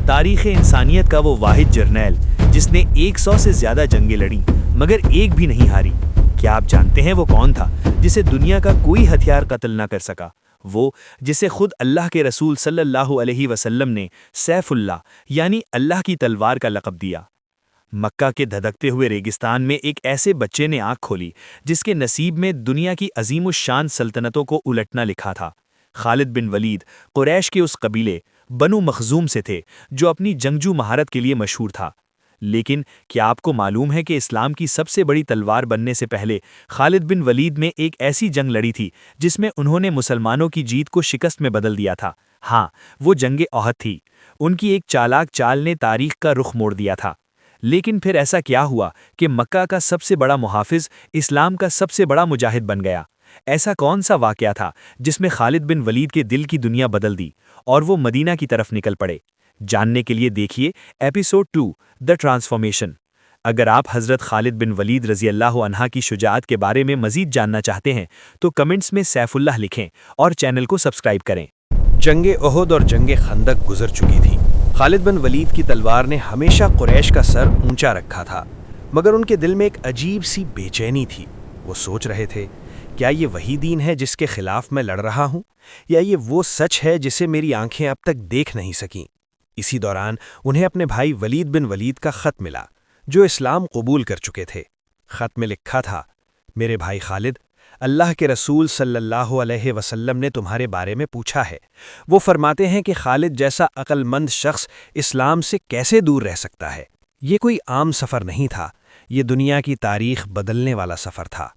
تاریخ انسانیت کا وہ واحد جرنیل جس نے 100 سے زیادہ جنگیں لڑیں مگر ایک بھی نہیں ہاری۔ کیا آپ جانتے ہیں وہ کون تھا جسے دنیا کا کوئی ہتھیار قتل نہ کر سکا؟ وہ جسے خود اللہ کے رسول صلی اللہ علیہ وسلم نے سیف اللہ یعنی اللہ کی تلوار کا لقب دیا۔ مکہ کے دھدکتے ہوئے ریگستان میں ایک ایسے بچے نے آنکھ کھولی جس کے نصیب میں دنیا کی عظیم الشان سلطنتوں کو الٹنا لکھا تھا۔ خالد بن ولید قریش کے اس قبیلے بنو مخزوم سے تھے جو اپنی جنگجو مہارت کے لیے مشہور تھا۔ لیکن کیا آپ کو معلوم ہے کہ اسلام کی سب سے بڑی تلوار بننے سے پہلے خالد بن ولید میں ایک ایسی جنگ لڑی تھی جس میں انہوں نے مسلمانوں کی جیت کو شکست میں بدل دیا تھا؟ ہاں، وہ جنگ احد تھی۔ ان کی ایک چالاک چال نے تاریخ کا رخ موڑ دیا تھا۔ لیکن پھر ایسا کیا ہوا کہ مکہ کا سب سے بڑا محافظ اسلام کا سب سے بڑا مجاہد بن گیا؟ ایسا کون سا واقعہ تھا جس میں خالد بن ولید کے دل کی دنیا بدل دی اور وہ مدینہ کی طرف نکل پڑے؟ جاننے کے لیے دیکھیے ایپیسوڈ 2 دی ٹرانسفارمیشن۔ اگر آپ حضرت خالد بن ولید رضی اللہ عنہ کی شجاعت کے بارے میں مزید جاننا چاہتے ہیں تو کمنٹس میں سیف اللہ لکھیں اور چینل کو سبسکرائب کریں۔ جنگ احد اور جنگ خندق گزر چکی تھی۔ خالد بن ولید کی تلوار نے ہمیشہ قریش کا سر اونچا رکھا تھا، مگر ان کے دل میں ایک عجیب سی بے چینی تھی۔ وہ سوچ رہے تھے، کیا یہ وہی دین ہے جس کے خلاف میں لڑ رہا ہوں، یا یہ وہ سچ ہے جسے میری آنکھیں اب تک دیکھ نہیں سکیں؟ اسی دوران انہیں اپنے بھائی ولید بن ولید کا خط ملا جو اسلام قبول کر چکے تھے۔ خط میں لکھا تھا، میرے بھائی خالد، اللہ کے رسول صلی اللہ علیہ وسلم نے تمہارے بارے میں پوچھا ہے۔ وہ فرماتے ہیں کہ خالد جیسا عقل مند شخص اسلام سے کیسے دور رہ سکتا ہے؟ یہ کوئی عام سفر نہیں تھا، یہ دنیا کی تاریخ بدلنے والا سفر تھا۔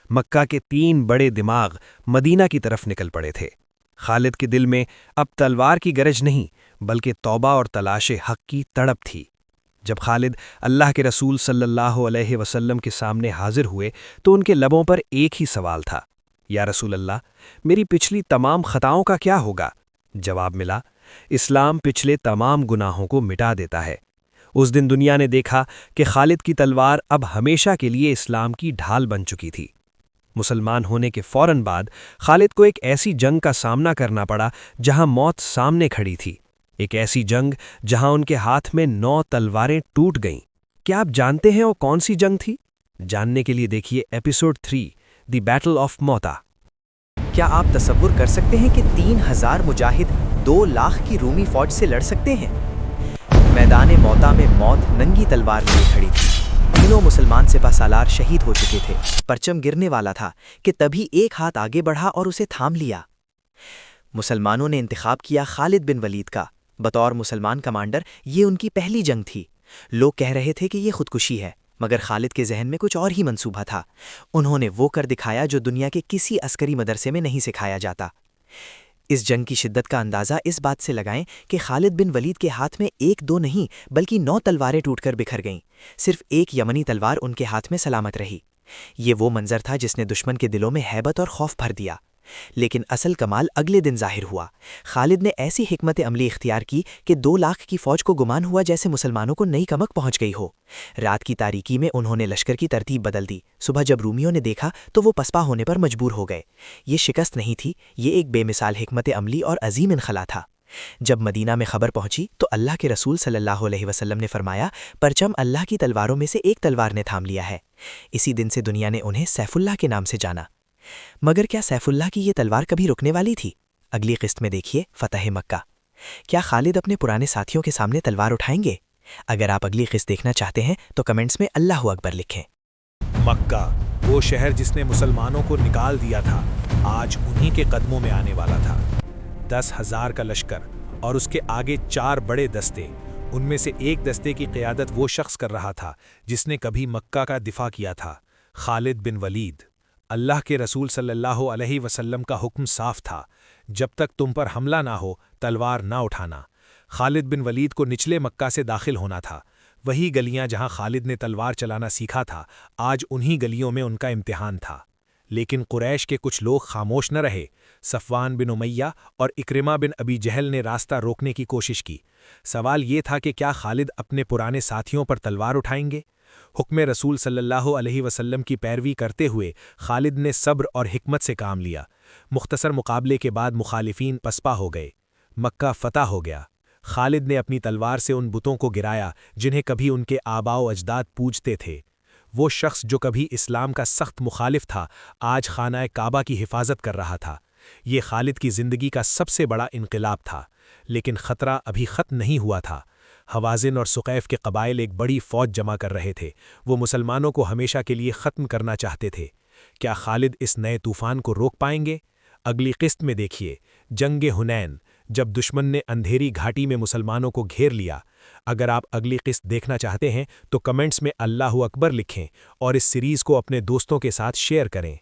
مکہ کے 3 بڑے دماغ مدینہ کی طرف نکل پڑے تھے۔ خالد کے دل میں اب تلوار کی گرج نہیں بلکہ توبہ اور تلاش حق کی تڑپ تھی۔ جب خالد اللہ کے رسول صلی اللہ علیہ وسلم کے سامنے حاضر ہوئے تو ان کے لبوں پر ایک ہی سوال تھا، یا رسول اللہ، میری پچھلی تمام خطاؤں کا کیا ہوگا؟ جواب ملا، اسلام پچھلے تمام گناہوں کو مٹا دیتا ہے۔ اس دن دنیا نے دیکھا کہ خالد کی تلوار اب ہمیشہ کے لیے اسلام کی ڈھال بن چکی تھی۔ مسلمان ہونے کے فوراً بعد خالد کو ایک ایسی جنگ کا سامنا کرنا پڑا جہاں موت سامنے کھڑی تھی، ایک ایسی جنگ جہاں ان کے ہاتھ میں 9 تلواریں ٹوٹ گئیں۔ کیا آپ جانتے ہیں وہ کون سی جنگ تھی؟ جاننے کے لیے دیکھیے ایپیسوڈ 3 دی بیٹل آف موتا۔ کیا آپ تصور کر سکتے ہیں کہ 3000 مجاہد 2 لاکھ کی رومی فوج سے لڑ سکتے ہیں؟ میدان موتا میں موت ننگی تلوار لیے کھڑی تھی۔ تینوں مسلمان سپہ سالار شہید ہو چکے تھے۔ پرچم گرنے والا تھا کہ تبھی ایک ہاتھ آگے بڑھا اور اسے تھام لیا۔ مسلمانوں نے انتخاب کیا خالد بن ولید کا بطور مسلمان کمانڈر۔ یہ ان کی پہلی جنگ تھی۔ لوگ کہہ رہے تھے کہ یہ خودکشی ہے، مگر خالد کے ذہن میں کچھ اور ہی منصوبہ تھا۔ انہوں نے وہ کر دکھایا جو دنیا کے کسی عسکری مدرسے میں نہیں سکھایا جاتا۔ اس جنگ کی شدت کا اندازہ اس بات سے لگائیں کہ خالد بن ولید کے ہاتھ میں 1-2 نہیں بلکہ 9 تلواریں ٹوٹ کر بکھر گئیں۔ صرف ایک یمنی تلوار ان کے ہاتھ میں سلامت رہی۔ یہ وہ منظر تھا جس نے دشمن کے دلوں میں ہیبت اور خوف بھر دیا۔ لیکن اصل کمال اگلے دن ظاہر ہوا۔ خالد نے ایسی حکمت عملی اختیار کی کہ 2 لاکھ کی فوج کو گمان ہوا جیسے مسلمانوں کو نئی کمک پہنچ گئی ہو۔ رات کی تاریکی میں انہوں نے لشکر کی ترتیب بدل دی۔ صبح جب رومیوں نے دیکھا تو وہ پسپا ہونے پر مجبور ہو گئے۔ یہ شکست نہیں تھی، یہ ایک بے مثال حکمت عملی اور عظیم انخلا تھا۔ جب مدینہ میں خبر پہنچی تو اللہ کے رسول صلی اللہ علیہ وسلم نے فرمایا، پرچم اللہ کی تلواروں میں سے ایک تلوار نے تھام لیا ہے۔ اسی دن سے دنیا نے انہیں سیف اللہ کے نام سے جانا۔ مگر کیا سیف اللہ کی یہ تلوار کبھی رکنے والی تھی؟ اگلی قسط میں دیکھیے فتح مکہ۔ کیا خالد اپنے پرانے ساتھیوں کے سامنے تلوار اٹھائیں گے؟ اگر آپ اگلی قسط دیکھنا چاہتے ہیں تو کمنٹس میں اللہ اکبر لکھیں۔ مکہ، وہ شہر جس نے مسلمانوں کو نکال دیا تھا، آج انہی کے قدموں میں آنے والا تھا۔ 10,000 کا لشکر اور اس کے آگے 4 بڑے دستے، ان میں سے ایک دستے کی قیادت وہ شخص کر رہا تھا جس نے کبھی مکہ کا دفاع کیا تھا، خالد بن ولید۔ اللہ کے رسول صلی اللہ علیہ وسلم کا حکم صاف تھا، جب تک تم پر حملہ نہ ہو تلوار نہ اٹھانا۔ خالد بن ولید کو نچلے مکہ سے داخل ہونا تھا۔ وہی گلیاں جہاں خالد نے تلوار چلانا سیکھا تھا، آج انہی گلیوں میں ان کا امتحان تھا۔ لیکن قریش کے کچھ لوگ خاموش نہ رہے۔ صفوان بن امیہ اور اکرمہ بن ابی جہل نے راستہ روکنے کی کوشش کی۔ سوال یہ تھا کہ کیا خالد اپنے پرانے ساتھیوں پر تلوار اٹھائیں گے؟ حکم رسول صلی اللہ علیہ وسلم کی پیروی کرتے ہوئے خالد نے صبر اور حکمت سے کام لیا۔ مختصر مقابلے کے بعد مخالفین پسپا ہو گئے۔ مکہ فتح ہو گیا۔ خالد نے اپنی تلوار سے ان بتوں کو گرایا جنہیں کبھی ان کے آباء و اجداد پوجتے تھے۔ وہ شخص جو کبھی اسلام کا سخت مخالف تھا آج خانہ کعبہ کی حفاظت کر رہا تھا۔ یہ خالد کی زندگی کا سب سے بڑا انقلاب تھا، لیکن خطرہ ابھی ختم نہیں ہوا تھا۔ حوازن اور ثقیف کے قبائل ایک بڑی فوج جمع کر رہے تھے۔ وہ مسلمانوں کو ہمیشہ کے لیے ختم کرنا چاہتے تھے۔ کیا خالد اس نئے طوفان کو روک پائیں گے؟ اگلی قسط میں دیکھیے جنگ حنین، جب دشمن نے اندھیری گھاٹی میں مسلمانوں کو گھیر لیا۔ اگر آپ اگلی قسط دیکھنا چاہتے ہیں تو کمنٹس میں اللہ اکبر لکھیں اور اس سیریز کو اپنے دوستوں کے ساتھ شیئر کریں۔